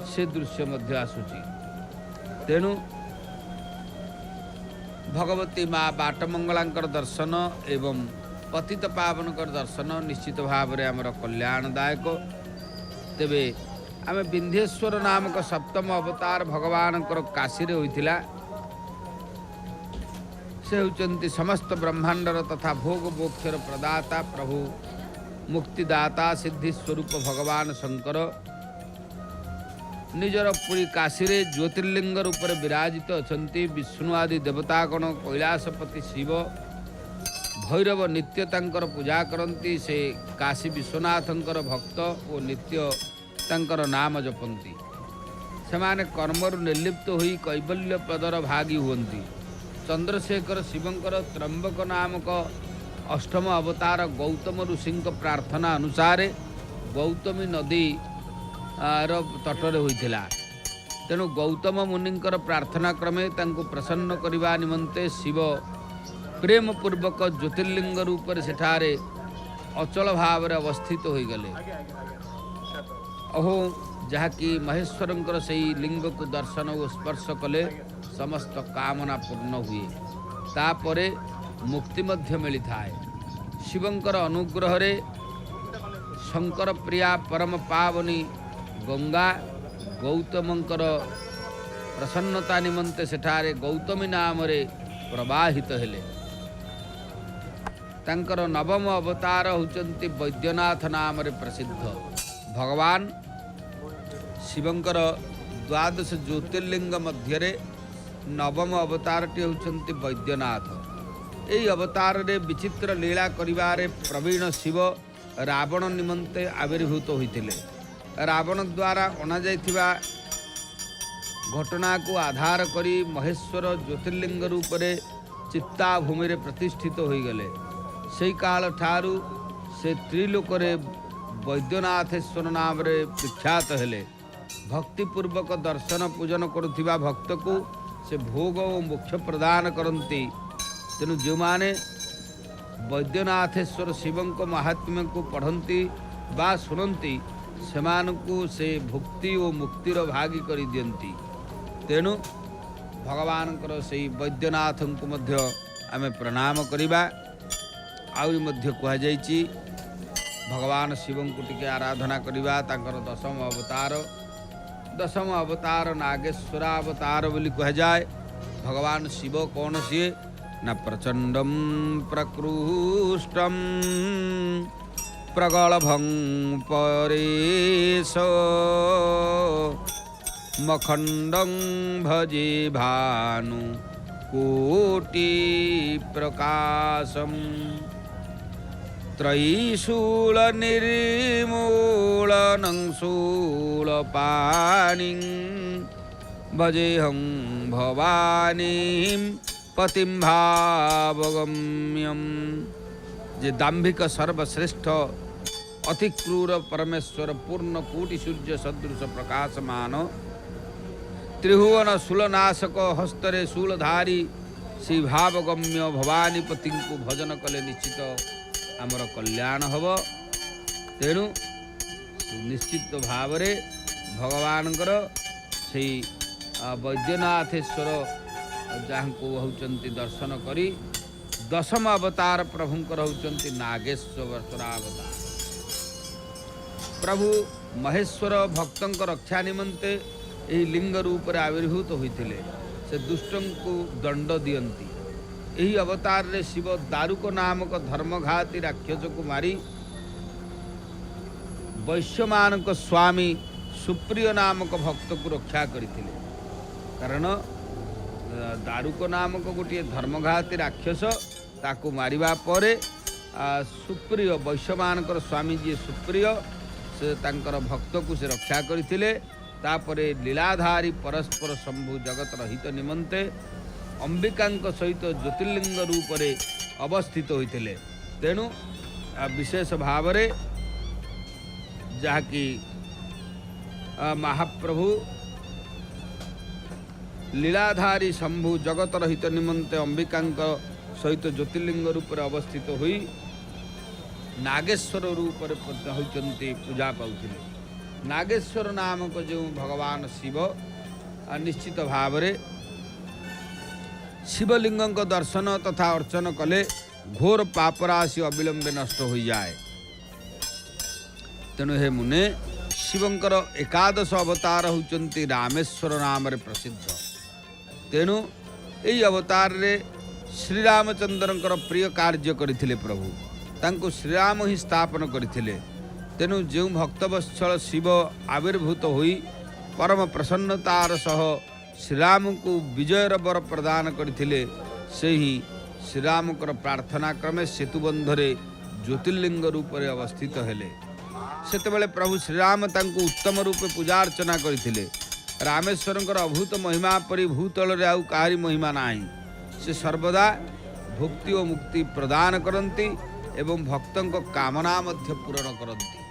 से दृश्य मध्य आसुची। तेणु भगवती माँ बाटमंगलांकर दर्शन एवं पतित पावनकर दर्शन निश्चित भाव रे आमर कल्याणदायक। तेबे आमे विंध्येश्वर नामक सप्तम अवतार भगवानकर काशी रे होइथिला। से होचंती समस्त ब्रह्मांडर तथा भोग मोक्षर प्रदाता प्रभु मुक्तिदाता सिद्धि स्वरूप भगवान शंकर निजर पुरी काशी रे ज्योतिर्लिंग रूप विराजित अछंती। विष्णु आदि देवतागण कैलाशपति शिव भैरव नित्य तांकर पूजा करती। से काशी विश्वनाथंकर भक्त और नित्य तांकर नाम जपंती। सेमाने कर्मरु निर्लिप्त होई कैवल्य पदर भागी हुंती। चंद्रशेखर शिवंकर त्र्यंबक नामक अष्टम अवतार गौतम ऋषि प्रार्थना अनुसार गौतमी नदी तटरे होइथिला। तेणु गौतम मुनिंकर प्रार्थना क्रमे तांको प्रसन्न करबा निमंते शिव प्रेम पूर्वक ज्योतिर्लिंग रूप सेठारे अचल भाव अवस्थित हो गले। अहो जहाँकि महेश्वरंकर से लिंग को दर्शन और स्पर्श कले समस्त कामना पूर्ण हुए। तापरे मुक्ति मध्य मिली थाए। शिवंकर अनुग्रह रे शंकर प्रिया परम पावनी गंगा गौतमंकर प्रसन्नता निमंते सेठारे गौतमी नाम रे प्रवाहित हेले। तांकर नवम अवतार होचंती वैद्यनाथ नाम रे प्रसिद्ध। भगवान शिवंकर द्वादश ज्योतिर्लिंग मध्य नवम अवतारटी होचंती वैद्यनाथ। यही अवतार रे विचित्र लीला करिवारे प्रवीण शिव रावण निमंते आविर्भूत होइथिले। रावण द्वारा अणा जाइथिबा घटना को आधार करी महेश्वर ज्योतिर्लिंग रूप में चित्ता भूमि रे प्रतिष्ठित हो गले। से काल ठारू से त्रिलोक वैद्यनाथेश्वर नाम रे विख्यात हेले। भक्तिपूर्वक दर्शन पूजन करुथिबा भक्त को से भोग और मोक्ष प्रदान करती। तेणु जो माने वैद्यनाथेश्वर शिवं को महात्म्य को पढ़ती बा सुनती से भुक्ति और मुक्तिर भागी कर दियंती। तेणु भगवान से वैद्यनाथ को मध्य आमे प्रणाम करिबा। आउरी मध्य कहा जाइछि भगवान शिवं को टिके आराधना करिबा। तांकर दशम अवतार नागेश्वरावतार बोली कह जाए। भगवान शिव कौन सी न प्रचंडम प्रकृष्टम प्रगलभं परेश मखंडं भजे भानु कोटि प्रकाशम त्रयीशूल निर्मूलनं शूलपाणिं भजेऽहं भवानीं पतिं भावगम्यं। जे दाम्भिक सर्वश्रेष्ठ अति क्रूर परमेश्वर पूर्ण कोटि सूर्य सदृश प्रकाशमान त्रिभुवन शूलनाशक हस्तरे शूलधारी श्री भावगम्य भवानीपति को भजन कले निश्चित आमर कल्याण हब। तेणु निश्चित भाव भगवानकर से वैद्यनाथेश्वर जहाँ को होचंती दर्शन करी दशम अवतार प्रभुंकर होचंती नागेश्वरावतार। प्रभु महेश्वर भक्तंक रक्षा निमंते यही लिंग रूप रे आविर्भूत होइथिले। से दुष्टों को दंड दियंती। यही अवतार रे शिव दारुक नामक धर्मघाती राक्षस को मारी वैश्यमान स्वामी सुप्रिय नामक भक्त को रक्षा करथिले। कारण दारुक नामक गोटे धर्मघाती राक्षस ताकू मारिबा परे सुप्रिय वैश्यमान स्वामी जी सुप्रिय से तांकर भक्त को से रक्षा करथिले। तापरे लीलाधारी परस्पर शंभु जगत रहित निमंते अंबिका सहित ज्योतिर्लिंग रूप रे अवस्थित होइथिले। तेणु विशेष भाव रे जहाँकि महाप्रभु लीलाधारी शंभु जगत रहित निमंते अंबिका सहित ज्योतिर्लिंग रूप रे अवस्थित हुई नागेश्वर रूप रे होइचंती पूजा पाउथिले। नागेश्वर नामक जो भगवान शिव निश्चित भाव रे शिवलिंग दर्शन तथा अर्चन कले घोर पापराशि अविलंबे नष्ट हो जाए। तेणु हे मुने शिवंकर एकादश अवतार होचंती रामेश्वर नाम रे प्रसिद्ध। तेणु यही अवतार रे श्रीरामचंद्रंकर प्रिय कार्य करथिले प्रभु तांको श्रीराम ही स्थापन करथिले। तेणु जो भक्तवत्सल शिव आविर्भूत होई परम प्रसन्नतार सह श्रीराम को विजयर वर प्रदान करथिले। से ही श्रीरामकर प्रार्थना क्रमे सेतुबंधरे ज्योतिर्लिंग रूप रे अवस्थित हेले। सेतेबेले प्रभु श्रीराम तांको उत्तम रूपे पूजा अर्चना करथिले। रामेश्वरंकर अभूत महिमा परि भूतल रे आउ काहारी महिमा नाही। से सर्वदा भक्ति और मुक्ति प्रदान करती एवं भक्तों कामना मध्य पूरण करती।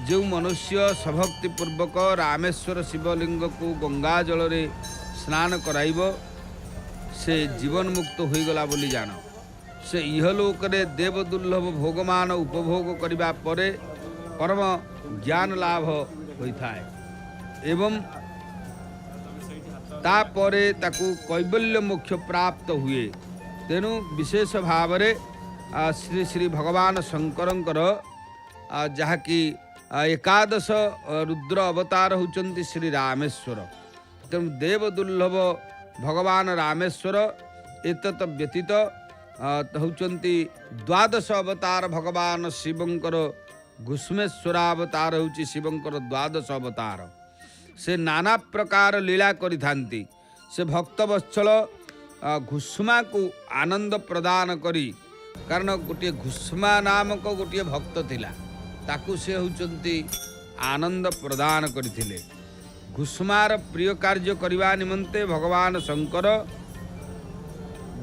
जो मनुष्य सभक्तिपूर्वक रामेश्वर शिवलिंग को गंगा जल रे स्नान कराइब से जीवन मुक्त होईगला बोली जान। से इहलोक रे देव दुर्लभ भोगमान उपभोग करिबा परे परम ज्ञान लाभ होइथाय एवं तापरे ताकू कैबल्य मोक्ष प्राप्त हुए। तेणु विशेष भाव रे श्री श्री भगवान शंकरंकर जहाँकि एकादश रुद्र अवतार होचंती श्री रामेश्वर। तेणु देव दुर्लभ भगवान रामेश्वर एतत् व्यतीत होचंती द्वादश अवतार भगवान शिवंकर घुष्मेश्वरावतार होची शिवंकर द्वादश अवतार। से नाना प्रकार लीला करिथांती। से भक्तवत्सल घुष्मा को आनंद प्रदान करी कारण गोटे घुष्मा नामक गोटे भक्त थिला ताकू से होचंती आनंद प्रदान करथिले। घुष्मार प्रिय कार्य करने निमंते भगवान शंकर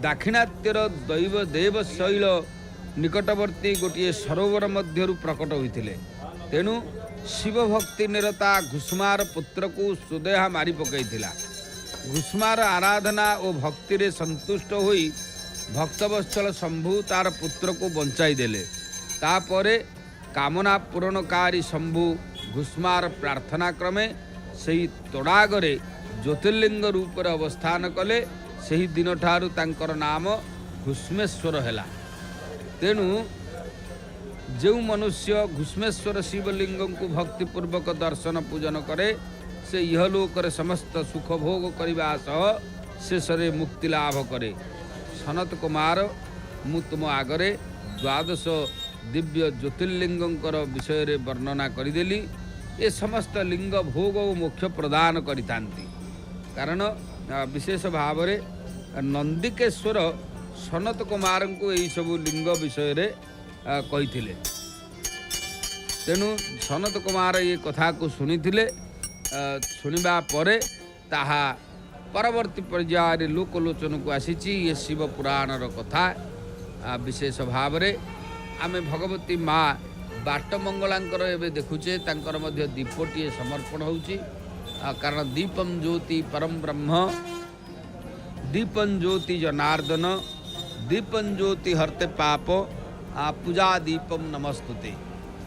दाक्षिणात्यर दैव देवशैल निकटवर्ती गोटे सरोवर मध्यरु प्रकट होते। तेणु शिव भक्ति निरता घुष्मार पुत्र को सुदेहा मारी पकईला। घुष्मार आराधना और भक्ति रे संतुष्ट होई भक्तवत्सल शंभु तार पुत्र को बंचाई देले। तापरे कामना पूरणकारी शंभु घुष्मार प्रार्थना क्रमे सही तड़ागरे ज्योतिर्लिंग रूप अवस्थान कले। सही दिन ठारू तांकर नाम घुष्मेश्वर हैला। तेणु जो मनुष्य घुष्मेश्वर शिवलिंग को भक्तिपूर्वक दर्शन पूजन करे से इहलोक समस्त सुख भोग करने सह शेष मुक्ति लाभ करे। सनत कुमार मु तुम आगरे द्वादश दिव्य ज्योतिर्लिंगंकर विषय रे वर्णना करदेली। ये समस्त लिंग भोग और मोक्ष प्रदान करितांती। कारण विशेष भाव रे नंदिकेश्वर सनत कुमार को यही सब लिंग विषय रे कही। तेणु सनत कुमार ये कथा को सुनिथिले। सुनिबा परे ताहा परवर्ती पर्याय लोकलोचन को आसीची। ये शिव पुराण कथा विशेष भाव रे आमे भगवती माँ बाटमंगलांकर एवं देखुचे तांकर मध्य दीपटीए समर्पण होउची। कारण दीपम ज्योति परम ब्रह्म, दीपम ज्योति जनार्दन, दीपम ज्योति हरते पाप, पूजा दीपम नमस्तुते।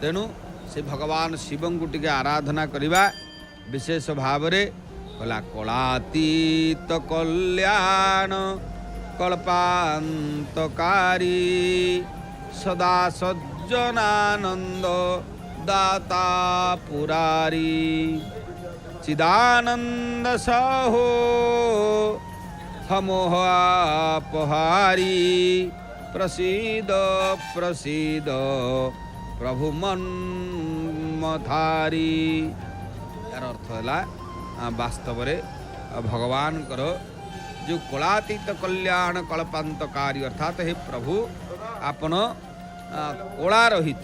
तेणु से भगवान शिवं को टिके आराधना करिबा विशेष भाव रे कला। कलातीत कल्याण कल्पांतकारी सदा सज्जनानंद दाता पुरारी चिदानंद सहो हमोह अपहारी प्रसीद प्रसीद प्रभु मन्मथारी। यार अर्थ है वास्तव रे भगवान करो जो कलातीत कल्याण कल्पांतकारी अर्थात हे प्रभु आपण कला रहित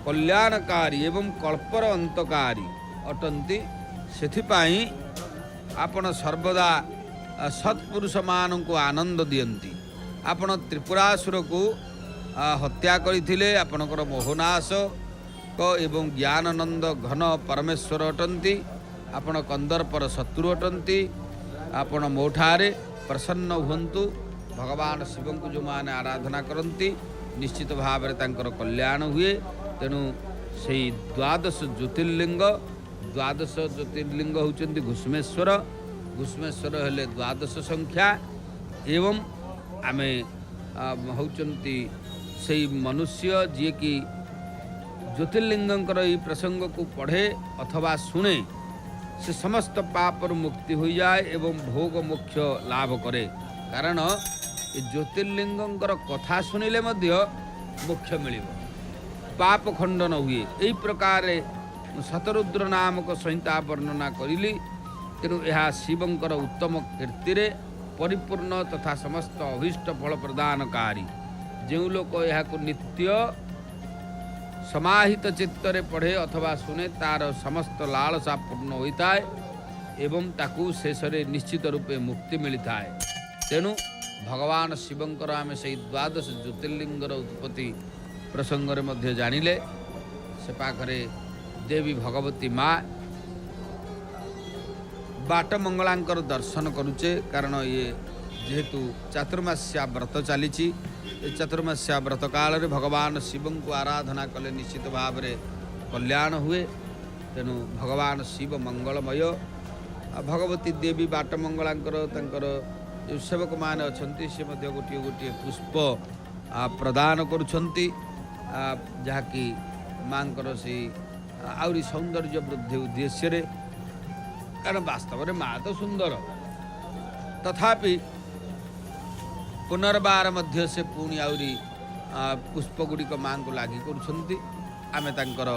कल्याणकारी एवं कल्पर अंतकारी अटंती। सेथिपाई आपण सर्वदा सत्पुरुष मान को आनंद दियंती। आपण त्रिपुरासुर को हत्या करथिले। आपणकर मोहनाश को एवं ज्ञानानंद घन परमेश्वर अटंती। आपण कंदर्पर शत्रु अटंती। आपण मोठारे प्रसन्न हुंतु। भगवान शिव को जो माने आराधना करती निश्चित भाव में तांकर कल्याण हुए। तेणु से द्वादश ज्योतिर्लिंग होचंती घुष्मेश्वर। घुष्मेश्वर हेले द्वादश संख्या एवं आमे होचंती से मनुष्य जी की ज्योतिर्लिंगंकर ये प्रसंग को पढ़े अथवा सुने से समस्त पापर मुक्ति हो जाए एवं भोग मोक्ष लाभ करे। कारण ये ज्योतिर्लिंगंकर कथा सुनिले मध्य मोक्ष मिलिब, पाप खंडन हुए। यही प्रकार शतरुद्र नामक संहिता वर्णना करिली। तेणु यह शिवंकर उत्तम कीर्ति रे परिपूर्ण तथा समस्त अभीष्ट फल प्रदानकारी। जो लोक यह नित्य समाहित चित्तरे पढ़े अथवा सुने तार समस्त लालसा पूर्ण होता है एवं ताकू शेषरे निश्चित रूपे मुक्ति मिलता है। तेणु भगवान शिवंकर आम से द्वादश ज्योतिर्लिंगर उत्पत्ति प्रसंग मध्य जानिले। से पाखरे देवी भगवती माँ बाटमंगलांकर दर्शन करुचे। कारण ये जेहेतु चातुर्मास्या व्रत चली चतुर्मास्या व्रत काल रे भगवान शिवं को आराधना कले निश्चित भाव रे कल्याण हुए। तेणु भगवान शिव मंगलमय। भगवती देवी बाटमंगलांकर तांकर जो सेवक माने अछंती से मध्य गोटे गोटे पुष्प प्रदान करुछंती जहाँकि माँकर से आउरी सौंदर्य वृद्धि उद्देश्य रे। कारण वास्तव में माँ तो सुंदर तथापि पुनर्बार मध्य से पुणी आउरी पुष्प गुड़िक माँ को लागी करुछंती। आमे तांकर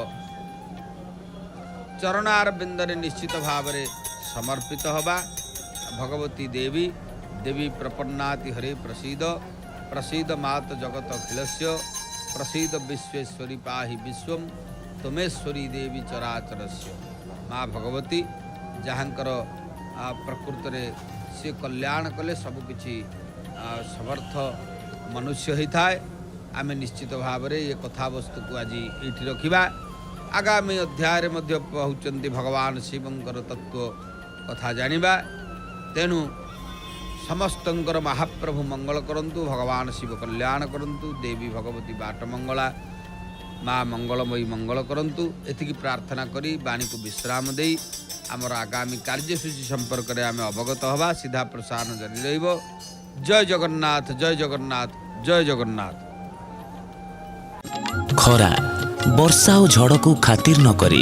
चरणार बिंदरे निश्चित भाव रे समर्पित हवा। भगवती देवी देवी प्रपन्नाति हरे प्रसीद प्रसीद मात जगत अखिलस्य प्रसीद विश्वेश्वरी पाहि विश्वम तमेश्वरी देवी चराचरस्य। माँ भगवती जहाँकर प्रकृत रे सी कल्याण कले सबकि समर्थ मनुष्य होता है। आम निश्चित भाव में ये कथावस्तु को आज ये रखा। आगामी अध्याय कहते भगवान शिवंकर तत्व कथा जानिबा। तेणु समस्तंकर महाप्रभु मंगल करंतु, भगवान शिव कल्याण करंतु, देवी भगवती बाट मंगला माँ मंगलमयी मंगल करंतु। एतिकी प्रार्थना करी वाणी को विश्राम देई आमर आगामी कार्यसूची संपर्क में आम अवगत हवा। सीधा प्रसारण जारी रहिबो। जय जगन्नाथ, जय जगन्नाथ, जय जगन्नाथ। खरा वर्षा और झड़ को खातिर न करी